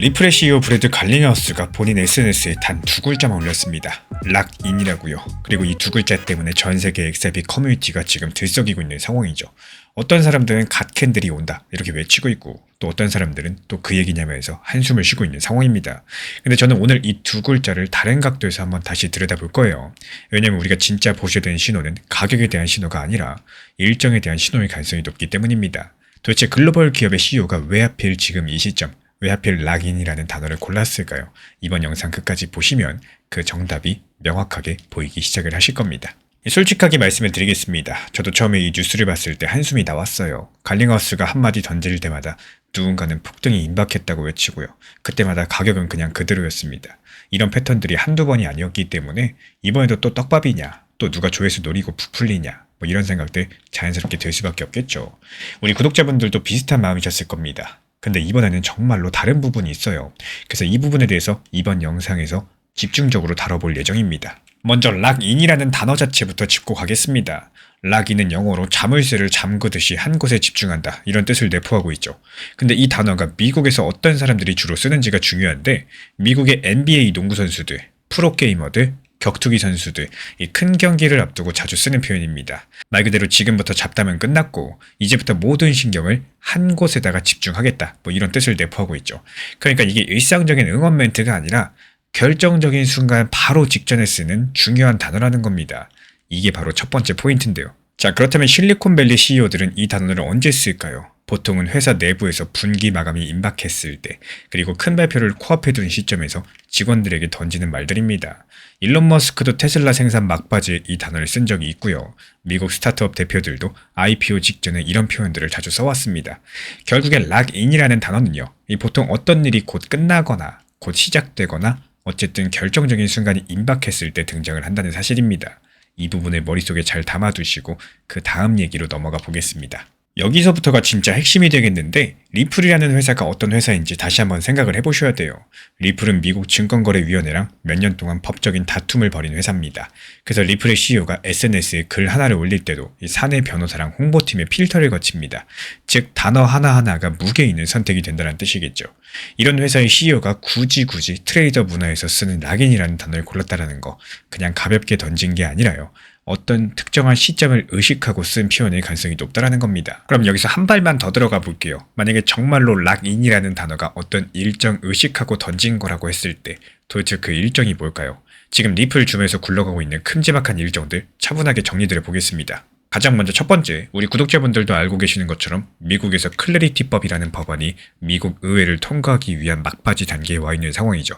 리플의 CEO 브래드 갈링하우스가 본인 SNS에 단 두 글자만 올렸습니다. 락인이라고요. 그리고 이 두 글자 때문에 전 세계 엑스아피 커뮤니티가 지금 들썩이고 있는 상황이죠. 어떤 사람들은 갓캔들이 온다 이렇게 외치고 있고, 또 어떤 사람들은 또 그 얘기냐면서 한숨을 쉬고 있는 상황입니다. 근데 저는 오늘 이 두 글자를 다른 각도에서 한번 다시 들여다볼 거예요. 왜냐면 우리가 진짜 보셔야 되는 신호는 가격에 대한 신호가 아니라 일정에 대한 신호일 가능성이 높기 때문입니다. 도대체 글로벌 기업의 CEO가 왜 하필 지금 이 시점, 왜 하필 락인이라는 단어를 골랐을까요? 이번 영상 끝까지 보시면 그 정답이 명확하게 보이기 시작을 하실 겁니다. 솔직하게 말씀을 드리겠습니다. 저도 처음에 이 뉴스를 봤을 때 한숨이 나왔어요. 갈링하우스가 한마디 던질 때마다 누군가는 폭등이 임박했다고 외치고요. 그때마다 가격은 그냥 그대로였습니다. 이런 패턴들이 한두 번이 아니었기 때문에 이번에도 또 떡밥이냐, 또 누가 조회수 노리고 부풀리냐, 뭐 이런 생각들 자연스럽게 들 수밖에 없겠죠. 우리 구독자분들도 비슷한 마음이셨을 겁니다. 근데 이번에는 정말로 다른 부분이 있어요. 그래서 이 부분에 대해서 이번 영상에서 집중적으로 다뤄볼 예정입니다. 먼저 락인이라는 단어 자체부터 짚고 가겠습니다. 락인은 영어로 자물쇠를 잠그듯이 한 곳에 집중한다, 이런 뜻을 내포하고 있죠. 근데 이 단어가 미국에서 어떤 사람들이 주로 쓰는지가 중요한데, 미국의 NBA 농구 선수들, 프로게이머들, 격투기 선수들, 이 큰 경기를 앞두고 자주 쓰는 표현입니다. 말 그대로 지금부터 잡담은 끝났고 이제부터 모든 신경을 한 곳에다가 집중하겠다, 뭐 이런 뜻을 내포하고 있죠. 그러니까 이게 일상적인 응원 멘트가 아니라 결정적인 순간 바로 직전에 쓰는 중요한 단어라는 겁니다. 이게 바로 첫 번째 포인트인데요. 자, 그렇다면 실리콘밸리 CEO들은 이 단어를 언제 쓸까요? 보통은 회사 내부에서 분기 마감이 임박했을 때, 그리고 큰 발표를 코앞에 둔 시점에서 직원들에게 던지는 말들입니다. 일론 머스크도 테슬라 생산 막바지에 이 단어를 쓴 적이 있고요. 미국 스타트업 대표들도 IPO 직전에 이런 표현들을 자주 써왔습니다. 결국엔 락인이라는 단어는요, 보통 어떤 일이 곧 끝나거나 곧 시작되거나 어쨌든 결정적인 순간이 임박했을 때 등장을 한다는 사실입니다. 이 부분을 머릿속에 잘 담아두시고 그 다음 얘기로 넘어가 보겠습니다. 여기서부터가 진짜 핵심이 되겠는데, 리플이라는 회사가 어떤 회사인지 다시 한번 생각을 해보셔야 돼요. 리플은 미국 증권거래위원회랑 몇 년 동안 법적인 다툼을 벌인 회사입니다. 그래서 리플의 CEO가 SNS에 글 하나를 올릴 때도 이 사내 변호사랑 홍보팀의 필터를 거칩니다. 즉 단어 하나하나가 무게 있는 선택이 된다는 뜻이겠죠. 이런 회사의 CEO가 굳이 트레이더 문화에서 쓰는 락인이라는 단어를 골랐다는 거, 그냥 가볍게 던진 게 아니라요, 어떤 특정한 시점을 의식하고 쓴 표현일 가능성이 높다는 겁니다. 그럼 여기서 한 발만 더 들어가 볼게요. 만약에 정말로 락인이라는 단어가 어떤 일정 의식하고 던진 거라고 했을 때 도대체 그 일정이 뭘까요? 지금 리플 줌에서 굴러가고 있는 큼지막한 일정들 차분하게 정리드려 보겠습니다. 가장 먼저 첫 번째, 우리 구독자분들도 알고 계시는 것처럼 미국에서 클래리티법이라는 법안이 미국 의회를 통과하기 위한 막바지 단계에 와 있는 상황이죠.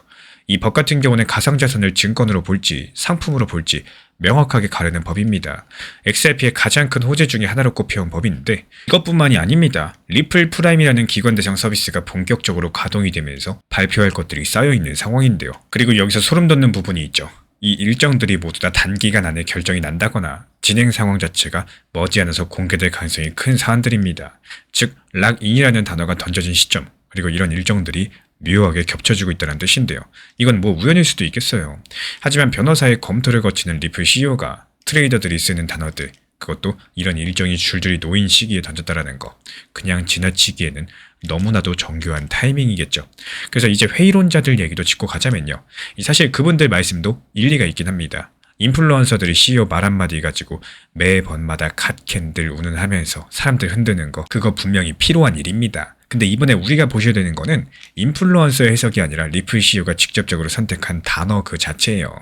이 법 같은 경우는 가상자산을 증권으로 볼지 상품으로 볼지 명확하게 가르는 법입니다. XRP의 가장 큰 호재 중에 하나로 꼽혀온 법인데, 이것뿐만이 아닙니다. 리플 프라임이라는 기관 대상 서비스가 본격적으로 가동이 되면서 발표할 것들이 쌓여있는 상황인데요. 그리고 여기서 소름 돋는 부분이 있죠. 이 일정들이 모두 다 단기간 안에 결정이 난다거나 진행 상황 자체가 머지않아서 공개될 가능성이 큰 사안들입니다. 즉 락인이라는 단어가 던져진 시점, 그리고 이런 일정들이 묘하게 겹쳐지고 있다는 뜻인데요. 이건 뭐 우연일 수도 있겠어요. 하지만 변호사의 검토를 거치는 리플 CEO가 트레이더들이 쓰는 단어들, 그것도 이런 일정이 줄줄이 놓인 시기에 던졌다라는 거, 그냥 지나치기에는 너무나도 정교한 타이밍이겠죠. 그래서 이제 회의론자들 얘기도 짚고 가자면요, 사실 그분들 말씀도 일리가 있긴 합니다. 인플루언서들이 CEO 말 한마디 가지고 매번마다 갓캔들 운운하면서 사람들 흔드는 거, 그거 분명히 필요한 일입니다. 근데 이번에 우리가 보셔야 되는 거는 인플루언서의 해석이 아니라 리플 CEO가 직접적으로 선택한 단어 그 자체예요.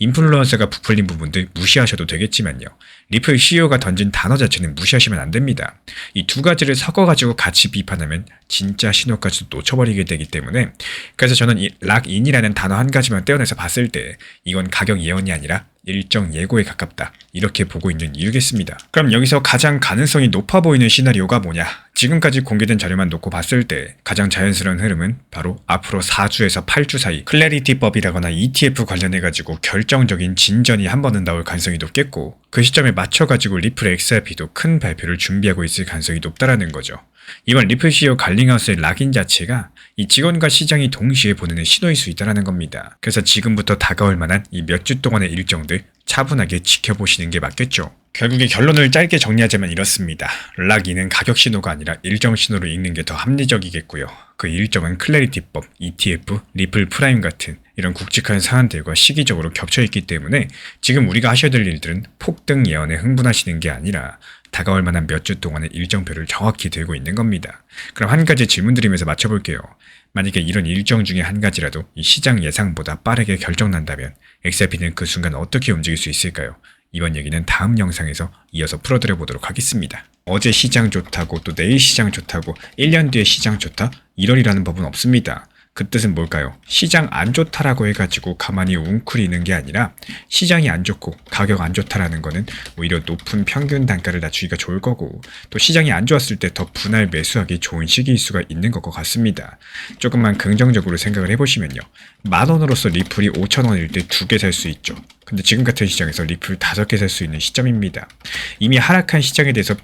인플루언서가 부풀린 부분들 무시하셔도 되겠지만요, 리플 CEO가 던진 단어 자체는 무시하시면 안 됩니다. 이 두 가지를 섞어가지고 같이 비판하면 진짜 신호까지도 놓쳐버리게 되기 때문에, 그래서 저는 이 락인이라는 단어 한 가지만 떼어내서 봤을 때 이건 가격 예언이 아니라 일정 예고에 가깝다, 이렇게 보고 있는 이유겠습니다. 그럼 여기서 가장 가능성이 높아 보이는 시나리오가 뭐냐? 지금까지 공개된 자료만 놓고 봤을 때 가장 자연스러운 흐름은 바로 앞으로 4주에서 8주 사이 클래리티법이라거나 ETF 관련해가지고 결정적인 진전이 한 번은 나올 가능성이 높겠고, 그 시점에 맞춰가지고 리플 XRP도 큰 발표를 준비하고 있을 가능성이 높다라는 거죠. 이번 리플 CEO 갈링하우스의 락인 자체가 이 직원과 시장이 동시에 보내는 신호일 수 있다는 겁니다. 그래서 지금부터 다가올 만한 이 몇 주 동안의 일정들 차분하게 지켜보시는 게 맞겠죠. 결국에 결론을 짧게 정리하자면 이렇습니다. 락인은 가격 신호가 아니라 일정 신호로 읽는 게 더 합리적이겠고요. 그 일정은 클래리티법, ETF, 리플 프라임 같은 이런 굵직한 사안들과 시기적으로 겹쳐있기 때문에 지금 우리가 하셔야 될 일들은 폭등 예언에 흥분하시는 게 아니라 다가올 만한 몇 주 동안의 일정표를 정확히 들고 있는 겁니다. 그럼 한 가지 질문 드리면서 맞춰볼게요. 만약에 이런 일정 중에 한 가지라도 이 시장 예상보다 빠르게 결정난다면 XRP는 그 순간 어떻게 움직일 수 있을까요? 이번 얘기는 다음 영상에서 이어서 풀어드려 보도록 하겠습니다. 어제 시장 좋다고 또 내일 시장 좋다고 1년 뒤에 시장 좋다? 이러리라는 법은 없습니다. 그 뜻은 뭘까요? 시장 안 좋다라고 해가지고 가만히 웅크리는 게 아니라 시장이 안 좋고 가격 안 좋다라는 거는 오히려 높은 평균 단가를 낮추기가 좋을 거고 또 시장이 안 좋았을 때 더 분할 매수하기 좋은 시기일 수가 있는 것 같습니다. 조금만 긍정적으로 생각을 해보시면요. 10,000원으로서 리플이 5,000원일 때 2개 살 수 있죠. 근데 지금 같은 시장에서 리플 5개 살 수 있는 시점입니다. 이미 하락한 시장에 대해서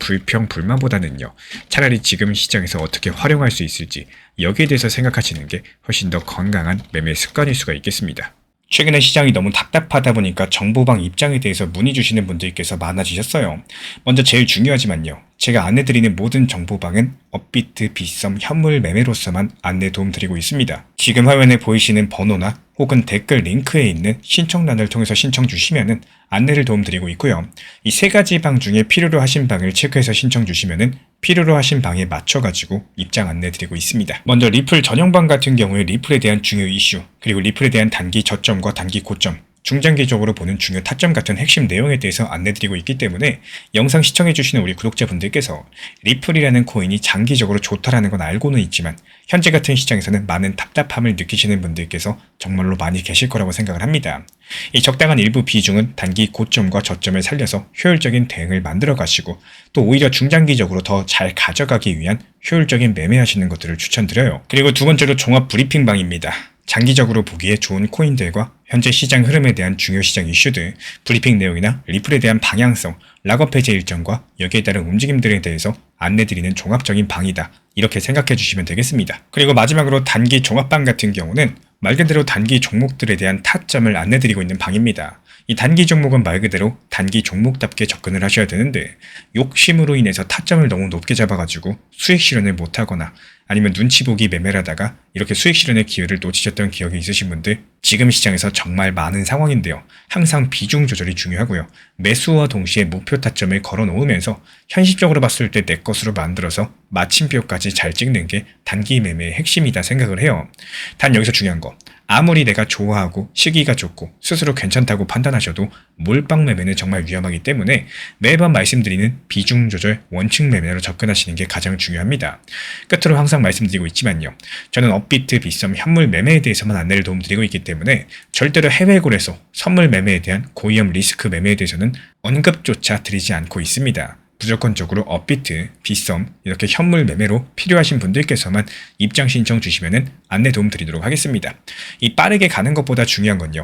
불평불만보다는요. 차라리 지금 시장에서 어떻게 활용할 수 있을지 여기에 대해서 생각하시는 게 훨씬 더 건강한 매매 습관일 수가 있겠습니다. 최근에 시장이 너무 답답하다 보니까 정보방 입장에 대해서 문의 주시는 분들께서 많아지셨어요. 먼저 제일 중요하지만요. 제가 안내드리는 모든 정보방은 업비트, 빗썸, 현물 매매로서만 안내 도움드리고 있습니다. 지금 화면에 보이시는 번호나 혹은 댓글 링크에 있는 신청란을 통해서 신청 주시면은 안내를 도움드리고 있고요. 이 세 가지 방 중에 필요로 하신 방을 체크해서 신청 주시면은 필요로 하신 방에 맞춰가지고 입장 안내드리고 있습니다. 먼저 리플 전용방 같은 경우에 리플에 대한 중요 이슈, 그리고 리플에 대한 단기 저점과 단기 고점, 중장기적으로 보는 중요 타점 같은 핵심 내용에 대해서 안내드리고 있기 때문에 영상 시청해주시는 우리 구독자분들께서 리플이라는 코인이 장기적으로 좋다라는 건 알고는 있지만 현재 같은 시장에서는 많은 답답함을 느끼시는 분들께서 정말로 많이 계실 거라고 생각을 합니다. 이 적당한 일부 비중은 단기 고점과 저점을 살려서 효율적인 대응을 만들어 가시고 또 오히려 중장기적으로 더 잘 가져가기 위한 효율적인 매매하시는 것들을 추천드려요. 그리고 두 번째로 종합 브리핑방입니다. 장기적으로 보기에 좋은 코인들과 현재 시장 흐름에 대한 중요 시장 이슈들, 브리핑 내용이나 리플에 대한 방향성, 락업 해제 일정과 여기에 따른 움직임들에 대해서 안내드리는 종합적인 방이다. 이렇게 생각해 주시면 되겠습니다. 그리고 마지막으로 단기 종합방 같은 경우는 말 그대로 단기 종목들에 대한 타점을 안내드리고 있는 방입니다. 이 단기 종목은 말 그대로 단기 종목답게 접근을 하셔야 되는데 욕심으로 인해서 타점을 너무 높게 잡아가지고 수익 실현을 못하거나 아니면 눈치 보기 매매를 하다가 이렇게 수익 실현의 기회를 놓치셨던 기억이 있으신 분들 지금 시장에서 정말 많은 상황인데요. 항상 비중 조절이 중요하고요. 매수와 동시에 목표 타점을 걸어 놓으면서 현실적으로 봤을 때 내 것으로 만들어서 마침표까지 잘 찍는 게 단기 매매의 핵심이다 생각을 해요. 단 여기서 중요한 거. 아무리 내가 좋아하고 시기가 좋고 스스로 괜찮다고 판단하셔도 몰빵 매매는 정말 위험하기 때문에 매번 말씀드리는 비중 조절 원칙 매매로 접근하시는 게 가장 중요합니다. 끝으로 항상 말씀드리고 있지만요. 저는 업비트, 빗썸, 현물 매매에 대해서만 안내를 도움드리고 있기 때문에 절대로 해외골에서 선물 매매에 대한 고위험 리스크 매매에 대해서는 언급조차 드리지 않고 있습니다. 무조건적으로 업비트, 빗썸 이렇게 현물 매매로 필요하신 분들께서만 입장 신청 주시면은 안내 도움 드리도록 하겠습니다. 이 빠르게 가는 것보다 중요한 건요.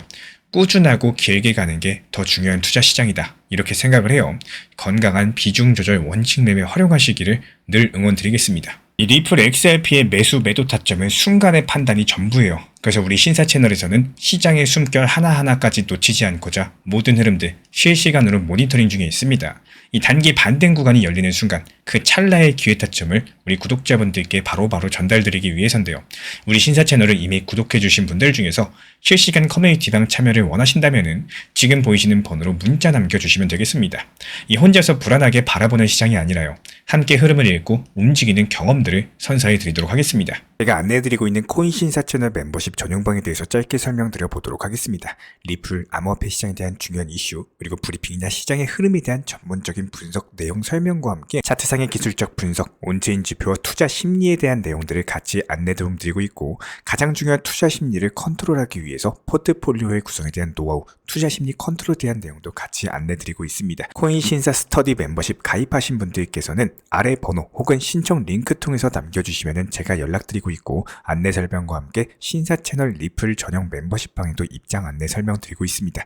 꾸준하고 길게 가는 게 더 중요한 투자 시장이다. 이렇게 생각을 해요. 건강한 비중 조절 원칙 매매 활용하시기를 늘 응원드리겠습니다. 이 리플 XRP의 매수 매도 타점은 순간의 판단이 전부예요. 그래서 우리 신사 채널에서는 시장의 숨결 하나하나까지 놓치지 않고자 모든 흐름들 실시간으로 모니터링 중에 있습니다. 이 단기 반등 구간이 열리는 순간 그 찰나의 기회 타점을 우리 구독자분들께 바로바로 전달드리기 위해서인데요. 우리 신사 채널을 이미 구독해주신 분들 중에서 실시간 커뮤니티방 참여를 원하신다면 지금 보이시는 번호로 문자 남겨주시면 되겠습니다. 이 혼자서 불안하게 바라보는 시장이 아니라요. 함께 흐름을 읽고 움직이는 경험들을 선사해 드리도록 하겠습니다. 제가 안내해드리고 있는 코인 신사 채널 멤버십 전용방에 대해서 짧게 설명드려 보도록 하겠습니다. 리플, 암호화폐 시장에 대한 중요한 이슈, 그리고 브리핑이나 시장의 흐름에 대한 전문적인 분석 내용 설명과 함께 차트상의 기술적 분석, 온체인 지표와 투자 심리에 대한 내용들을 같이 안내 도움 드리고 있고 가장 중요한 투자 심리를 컨트롤하기 위해서 포트폴리오의 구성에 대한 노하우, 투자 심리 컨트롤에 대한 내용도 같이 안내 드리고 있습니다. 코인 신사 스터디 멤버십 가입하신 분들께서는 아래 번호 혹은 신청 링크 통해서 남겨주시면 제가 연락드리고 있고 안내 설명과 함께 신사 채널 리플 전용 멤버십 방에도 입장 안내 설명드리고 있습니다.